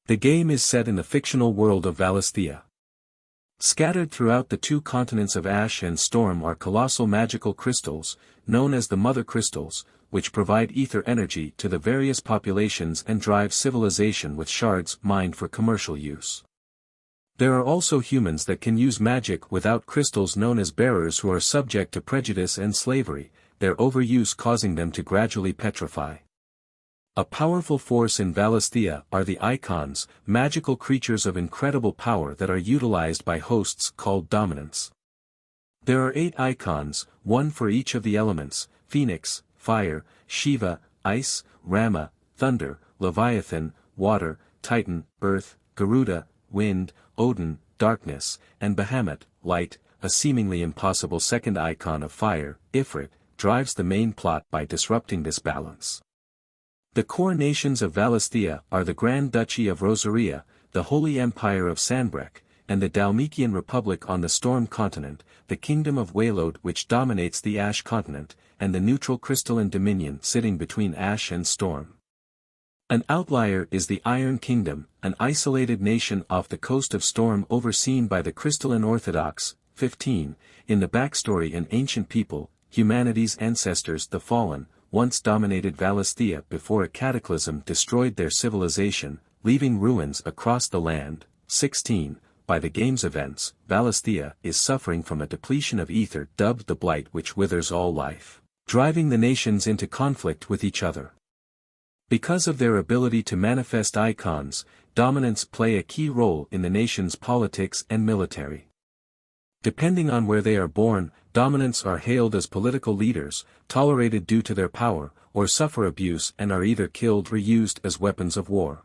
The game is set in the fictional world of Valisthea. Scattered throughout the two continents of Ash and Storm are colossal magical crystals, known as the Mother Crystals, which provide ether energy to the various populations and drive civilization with shards mined for commercial use. There are also humans that can use magic without crystals known as bearers who are subject to prejudice and slavery, their overuse causing them to gradually petrify. A powerful force in Valisthea are the Icons, magical creatures of incredible power that are utilized by hosts called dominants. There are 8 Icons, one for each of the elements: Phoenix, Fire; Shiva, Ice; Rama, Thunder; Leviathan, Water; Titan, Earth; Garuda, Wind; Odin, Darkness; and Bahamut, Light. A seemingly impossible second icon of Fire, Ifrit, drives the main plot by disrupting this balance. The core nations of Valisthea are the Grand Duchy of Rosaria, the Holy Empire of Sanbreque, and the Dalmatian Republic on the Storm continent, the Kingdom of Waelode which dominates the Ash continent, and the neutral crystalline dominion sitting between Ash and Storm. An outlier is the Iron Kingdom, an isolated nation off the coast of Storm overseen by the Crystalline Orthodox. 15. In the backstory, an ancient people, humanity's ancestors the Fallen, once dominated Valisthea before a cataclysm destroyed their civilization, leaving ruins across the land. 16. By the game's events, Valisthea is suffering from a depletion of ether dubbed the Blight which withers all life, driving the nations into conflict with each other. Because of their ability to manifest icons, dominants play a key role in the nation's politics and military. Depending on where they are born, dominants are hailed as political leaders, tolerated due to their power, or suffer abuse and are either killed or used as weapons of war.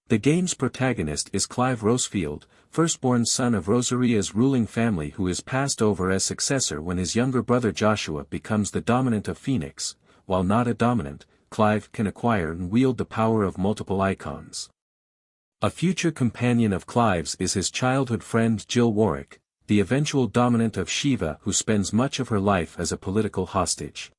The game's protagonist is Clive Rosefield, firstborn son of Rosaria's ruling family who is passed over as successor when his younger brother Joshua becomes the dominant of Phoenix. While not a dominant, Clive can acquire and wield the power of multiple icons. A future companion of Clive's is his childhood friend Jill Warwick, the eventual dominant of Shiva who spends much of her life as a political hostage.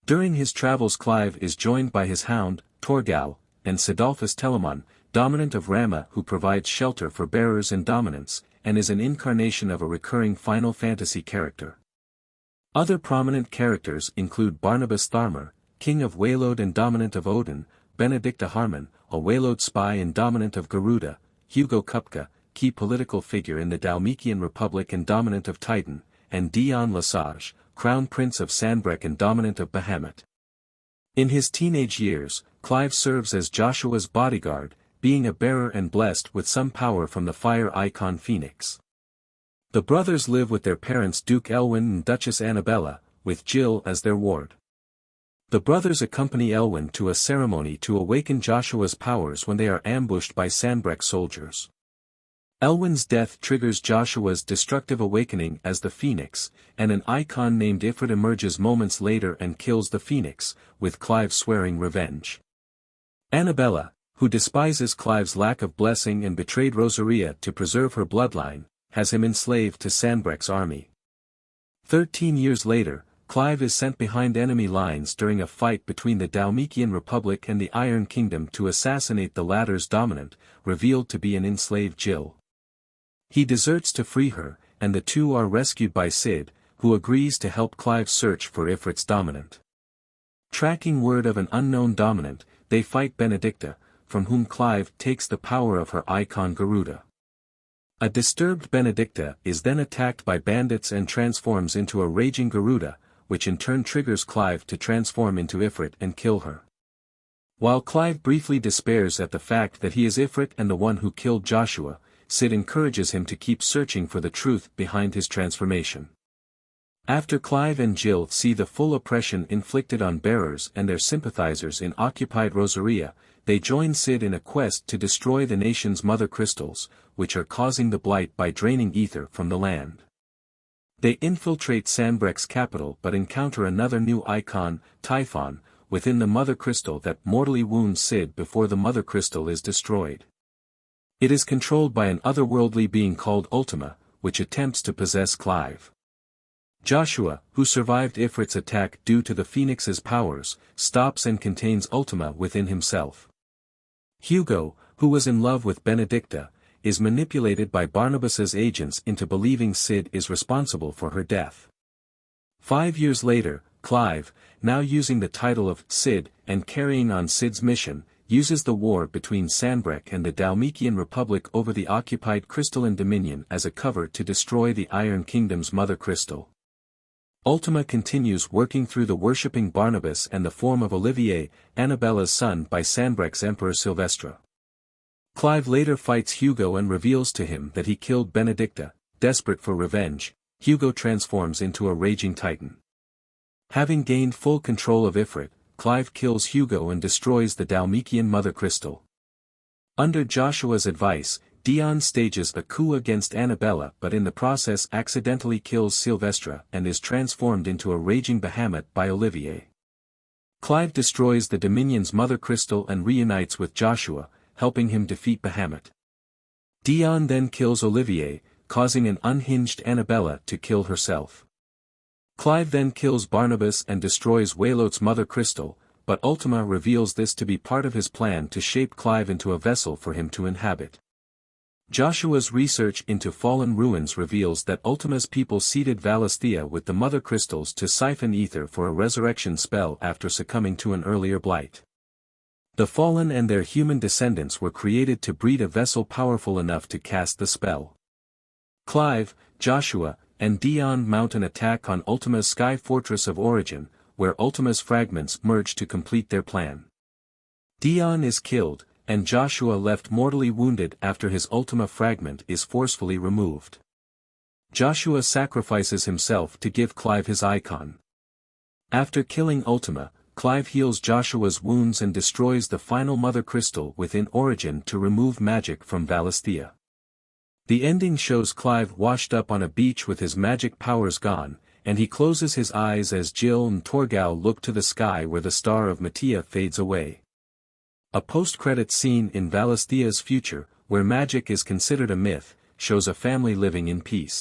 During his travels Clive is joined by his hound, Torgal, and Sidolphus Telamon, dominant of Rama who provides shelter for bearers and dominants, and is an incarnation of a recurring Final Fantasy character. Other prominent characters include Barnabas Tharmer, king of Waelode and dominant of Odin; Benedicta Harmon, a Waelode spy and dominant of Garuda; Hugo Kupka, key political figure in the Dalmatian Republic and dominant of Titan; and Dion Lesage, crown prince of Sanbreque and dominant of Bahamut. In his teenage years, Clive serves as Joshua's bodyguard, being a bearer and blessed with some power from the fire icon Phoenix. The brothers live with their parents Duke Elwyn and Duchess Annabella, with Jill as their ward. The brothers accompany Elwyn to a ceremony to awaken Joshua's powers when they are ambushed by Sanbreque soldiers. Elwyn's death triggers Joshua's destructive awakening as the Phoenix, and an icon named Ifrit emerges moments later and kills the Phoenix, with Clive swearing revenge. Annabella, who despises Clive's lack of blessing and betrayed Rosaria to preserve her bloodline, has him enslaved to Sanbreque's army. 13 years later, Clive is sent behind enemy lines during a fight between the Dalmatian Republic and the Iron Kingdom to assassinate the latter's dominant, revealed to be an enslaved Jill. He deserts to free her, and the two are rescued by Sid, who agrees to help Clive search for Ifrit's dominant. Tracking word of an unknown dominant, they fight Benedicta, from whom Clive takes the power of her icon Garuda. A disturbed Benedicta is then attacked by bandits and transforms into a raging Garuda, which in turn triggers Clive to transform into Ifrit and kill her. While Clive briefly despairs at the fact that he is Ifrit and the one who killed Joshua, Sid encourages him to keep searching for the truth behind his transformation. After Clive and Jill see the full oppression inflicted on bearers and their sympathizers in occupied Rosaria, they join Sid in a quest to destroy the nation's mother crystals, which are causing the blight by draining ether from the land. They infiltrate Sanbreque's capital but encounter another new icon, Typhon, within the mother crystal that mortally wounds Sid before the mother crystal is destroyed. It is controlled by an otherworldly being called Ultima, which attempts to possess Clive. Joshua, who survived Ifrit's attack due to the Phoenix's powers, stops and contains Ultima within himself. Hugo, who was in love with Benedicta, is manipulated by Barnabas's agents into believing Cid is responsible for her death. 5 years later, Clive, now using the title of Cid and carrying on Cid's mission, uses the war between Sanbreque and the Dalmatian Republic over the occupied crystalline dominion as a cover to destroy the Iron Kingdom's mother crystal. Ultima continues working through the worshipping Barnabas and the form of Olivier, Annabella's son by Sanbreque's Emperor Silvestre. Clive later fights Hugo and reveals to him that he killed Benedicta. Desperate for revenge, Hugo transforms into a raging titan. Having gained full control of Ifrit, Clive kills Hugo and destroys the Dalmatian mother crystal. Under Joshua's advice, Dion stages a coup against Annabella but in the process accidentally kills Silvestre and is transformed into a raging behemoth by Olivier. Clive destroys the Dominion's mother crystal and reunites with Joshua, helping him defeat Behemoth. Dion then kills Olivier, causing an unhinged Annabella to kill herself. Clive then kills Barnabas and destroys Waylote's mother crystal, but Ultima reveals this to be part of his plan to shape Clive into a vessel for him to inhabit. Joshua's research into fallen ruins reveals that Ultima's people seeded Valisthea with the mother crystals to siphon ether for a resurrection spell after succumbing to an earlier blight. The fallen and their human descendants were created to breed a vessel powerful enough to cast the spell. Clive, Joshua, and Dion mount an attack on Ultima's sky fortress of origin, where Ultima's fragments merge to complete their plan. Dion is killed, and Joshua left mortally wounded after his Ultima fragment is forcefully removed. Joshua sacrifices himself to give Clive his icon. After killing Ultima, Clive heals Joshua's wounds and destroys the final mother crystal within Origin to remove magic from Valisthea. The ending shows Clive washed up on a beach with his magic powers gone, and he closes his eyes as Jill and Torgal look to the sky where the star of Mattia fades away. A post-credits scene in Valisthea's future, where magic is considered a myth, shows a family living in peace.